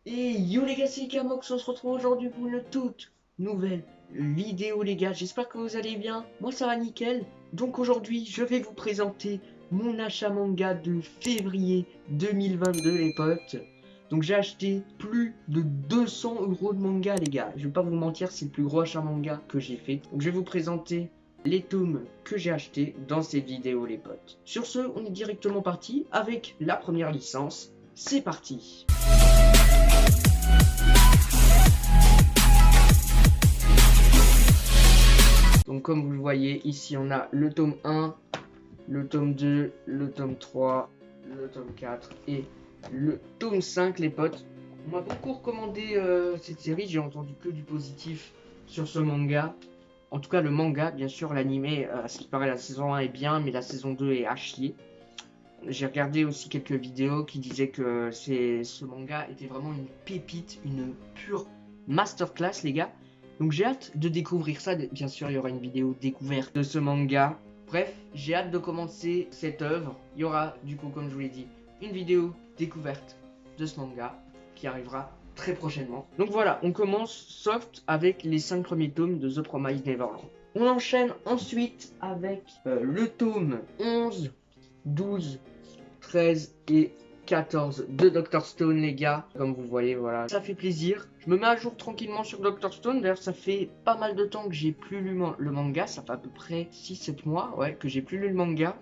Et yo les gars, c'est Camox, on se retrouve aujourd'hui pour une toute nouvelle vidéo les gars. J'espère que vous allez bien, moi ça va nickel. Donc aujourd'hui, je vais vous présenter mon achat manga de février 2022 les potes. Donc j'ai acheté plus de 200 € de manga les gars. Je vais pas vous mentir, c'est le plus gros achat manga que j'ai fait. Donc je vais vous présenter les tomes que j'ai achetés dans cette vidéo les potes. Sur ce, on est directement parti avec la première licence. C'est parti. Donc comme vous le voyez, ici on a le tome 1, le tome 2, le tome 3, le tome 4 et le tome 5 les potes. On m'a beaucoup recommandé cette série, j'ai entendu que du positif sur ce manga. En tout cas le manga, bien sûr l'animé, à ce qui paraît la saison 1 est bien, mais la saison 2 est à chier. J'ai regardé aussi quelques vidéos qui disaient que ce manga était vraiment une pépite, une pure masterclass les gars. Donc j'ai hâte de découvrir ça, bien sûr il y aura une vidéo découverte de ce manga. Bref, j'ai hâte de commencer cette œuvre. Il y aura du coup, comme je vous l'ai dit, une vidéo découverte de ce manga qui arrivera très prochainement. Donc voilà, on commence soft avec les 5 premiers tomes de The Promised Neverland. On enchaîne ensuite avec le tome 11, 12, 13 et 14 de Dr Stone les gars. Comme vous voyez, voilà, ça fait plaisir. Je me mets à jour tranquillement sur Dr Stone. D'ailleurs ça fait pas mal de temps que j'ai plus lu le manga. Ça fait à peu près 6-7 mois ouais, que j'ai plus lu le manga.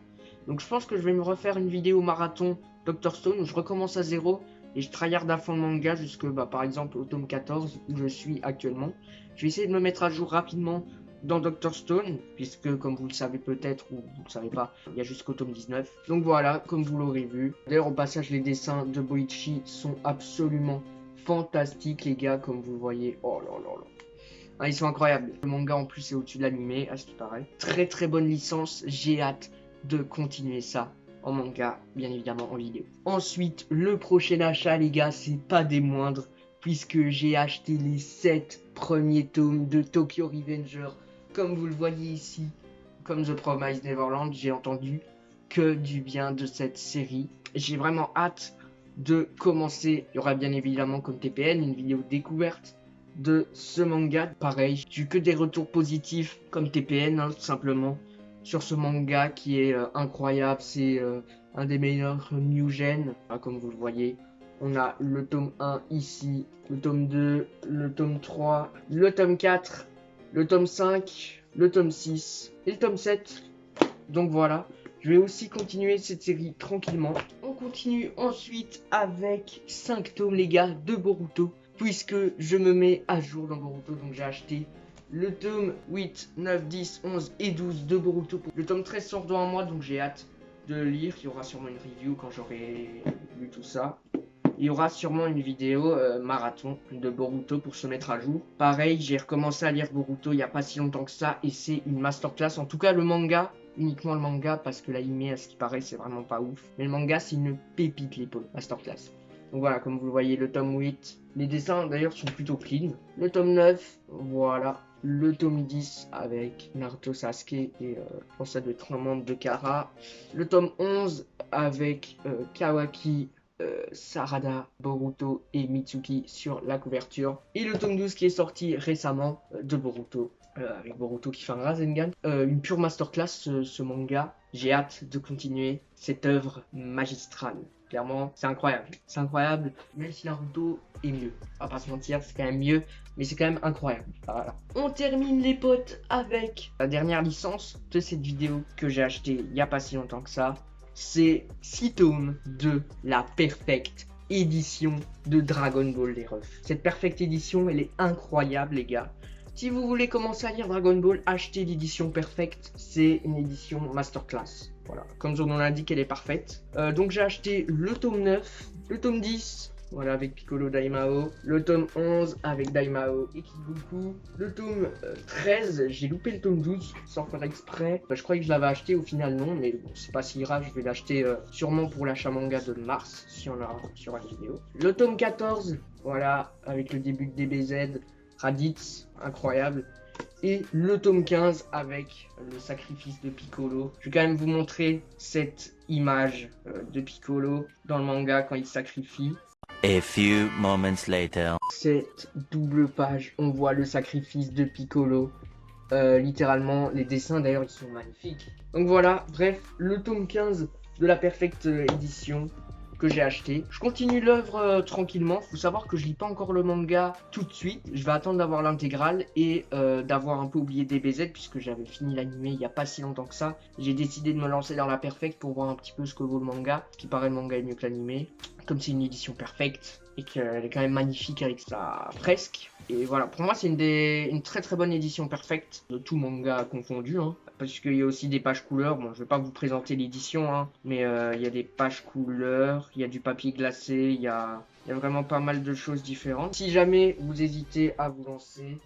Donc je pense que je vais me refaire une vidéo marathon Dr Stone où je recommence à zéro et je tryhard à fond le manga jusque par exemple au tome 14 où je suis actuellement. Je vais essayer de me mettre à jour rapidement dans Dr Stone, puisque comme vous le savez peut-être, ou vous ne le savez pas, il y a jusqu'au tome 19. Donc voilà, comme vous l'aurez vu. D'ailleurs au passage les dessins de Boichi sont absolument fantastiques les gars, comme vous le voyez. Oh là là là. Ah, ils sont incroyables. Le manga en plus est au-dessus de l'animé, à ce qui paraît. Très très bonne licence, j'ai hâte de continuer ça en manga, bien évidemment en vidéo. Ensuite, le prochain achat les gars, c'est pas des moindres, puisque j'ai acheté les 7 premiers tomes de Tokyo Revenger. Comme vous le voyez ici, comme The Promised Neverland, j'ai entendu que du bien de cette série. J'ai vraiment hâte de commencer. Il y aura bien évidemment comme TPN une vidéo découverte de ce manga. Pareil, j'ai eu que des retours positifs comme TPN, hein, tout simplement, sur ce manga qui est incroyable. C'est un des meilleurs new gen, hein, comme vous le voyez. On a le tome 1 ici, le tome 2, le tome 3, le tome 4, le tome 5, le tome 6 et le tome 7. Donc voilà, je vais aussi continuer cette série tranquillement. On continue ensuite avec 5 tomes les gars de Boruto, puisque je me mets à jour dans Boruto. Donc j'ai acheté le tome 8, 9, 10, 11 et 12 de Boruto. Le tome 13 sort dans un mois, donc j'ai hâte de le lire. Il y aura sûrement une review quand j'aurai lu tout ça. Il y aura sûrement une vidéo marathon de Boruto pour se mettre à jour. Pareil, j'ai recommencé à lire Boruto il n'y a pas si longtemps que ça et c'est une masterclass. En tout cas, le manga, uniquement le manga, parce que l'anime, à ce qui paraît, c'est vraiment pas ouf. Mais le manga, c'est une pépite, les potes, masterclass. Donc voilà, comme vous le voyez, le tome 8. Les dessins, d'ailleurs, sont plutôt clean. Le tome 9, voilà. Le tome 10 avec Naruto Sasuke et je pense que ça doit être un membre de Kara. Le tome 11 avec Kawaki, Sarada, Boruto et Mitsuki sur la couverture. Et le tome 12 qui est sorti récemment de Boruto, avec Boruto qui fait un Rasengan. Une pure masterclass ce manga. J'ai hâte de continuer cette œuvre magistrale. Clairement, c'est incroyable. C'est incroyable, même si Naruto est mieux. On va pas se mentir, c'est quand même mieux, mais c'est quand même incroyable. Voilà. On termine les potes avec la dernière licence de cette vidéo que j'ai acheté il n'y a pas si longtemps que ça. C'est 6 tomes de la Perfect édition de Dragon Ball les refs. Cette Perfect édition, elle est incroyable les gars. Si vous voulez commencer à lire Dragon Ball, achetez l'édition Perfect. C'est une édition masterclass. Voilà, comme son nom l'indique, elle est parfaite. Donc j'ai acheté le tome 9, le tome 10, voilà, avec Piccolo Daimao, le tome 11 avec Daimao et Kigoku, le tome 13, j'ai loupé le tome 12 sans faire exprès. Je croyais que je l'avais acheté, au final non, mais bon, c'est pas si grave, je vais l'acheter sûrement pour l'achat manga de mars, si on a sur la vidéo. Le tome 14, voilà, avec le début de DBZ, Raditz, incroyable. Et le tome 15 avec le sacrifice de Piccolo. Je vais quand même vous montrer cette image de Piccolo dans le manga quand il sacrifie. A few moments later. Cette double page, on voit le sacrifice de Piccolo. Littéralement, les dessins d'ailleurs ils sont magnifiques. Donc voilà, bref, le tome 15 de la Perfect édition que j'ai acheté. Je continue l'œuvre tranquillement. Faut savoir que je lis pas encore le manga tout de suite. Je vais attendre d'avoir l'intégrale et d'avoir un peu oublié DBZ puisque j'avais fini l'animé il y a pas si longtemps que ça. J'ai décidé de me lancer dans la Perfect pour voir un petit peu ce que vaut le manga. Ce qui paraît le manga est mieux que l'animé. Comme c'est une édition perfecte et qu'elle est quand même magnifique avec sa fresque. Et voilà, pour moi c'est une très très bonne édition perfecte de tout manga confondu. Hein, parce qu'il y a aussi des pages couleurs. Bon, je vais pas vous présenter l'édition, hein, mais il y a des pages couleurs, il y a du papier glacé, il y a vraiment pas mal de choses différentes. Si jamais vous hésitez à vous lancer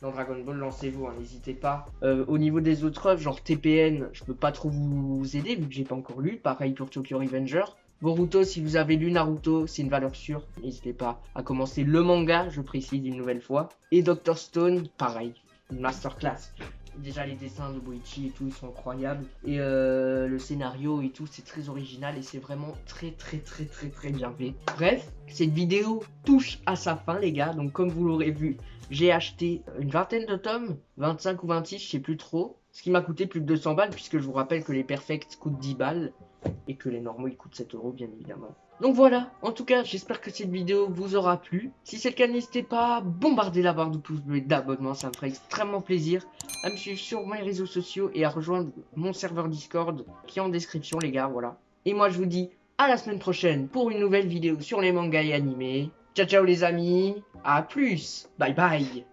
dans Dragon Ball, lancez-vous, hein, n'hésitez pas. Au niveau des autres œuvres, genre TPN, je peux pas trop vous aider vu que j'ai pas encore lu. Pareil pour Tokyo Revenger. Boruto, si vous avez lu Naruto, c'est une valeur sûre. N'hésitez pas à commencer le manga, je précise une nouvelle fois. Et Dr Stone, pareil, une masterclass. Déjà les dessins de Boichi et tout, ils sont incroyables. Et le scénario et tout, c'est très original et c'est vraiment très bien fait. Bref, cette vidéo touche à sa fin les gars. Donc comme vous l'aurez vu, j'ai acheté une vingtaine de tomes, 25 ou 26, je sais plus trop. Ce qui m'a coûté plus de 200 balles puisque je vous rappelle que les perfects coûtent 10 balles. Et que les normaux ils coûtent 7 € bien évidemment. Donc voilà, en tout cas j'espère que cette vidéo vous aura plu. Si c'est le cas, n'hésitez pas à bombarder la barre de pouces bleus et d'abonnement, ça me ferait extrêmement plaisir. À me suivre sur mes réseaux sociaux et à rejoindre mon serveur Discord qui est en description les gars, voilà. Et moi je vous dis à la semaine prochaine pour une nouvelle vidéo sur les mangas et animés. Ciao ciao les amis, à plus, bye bye.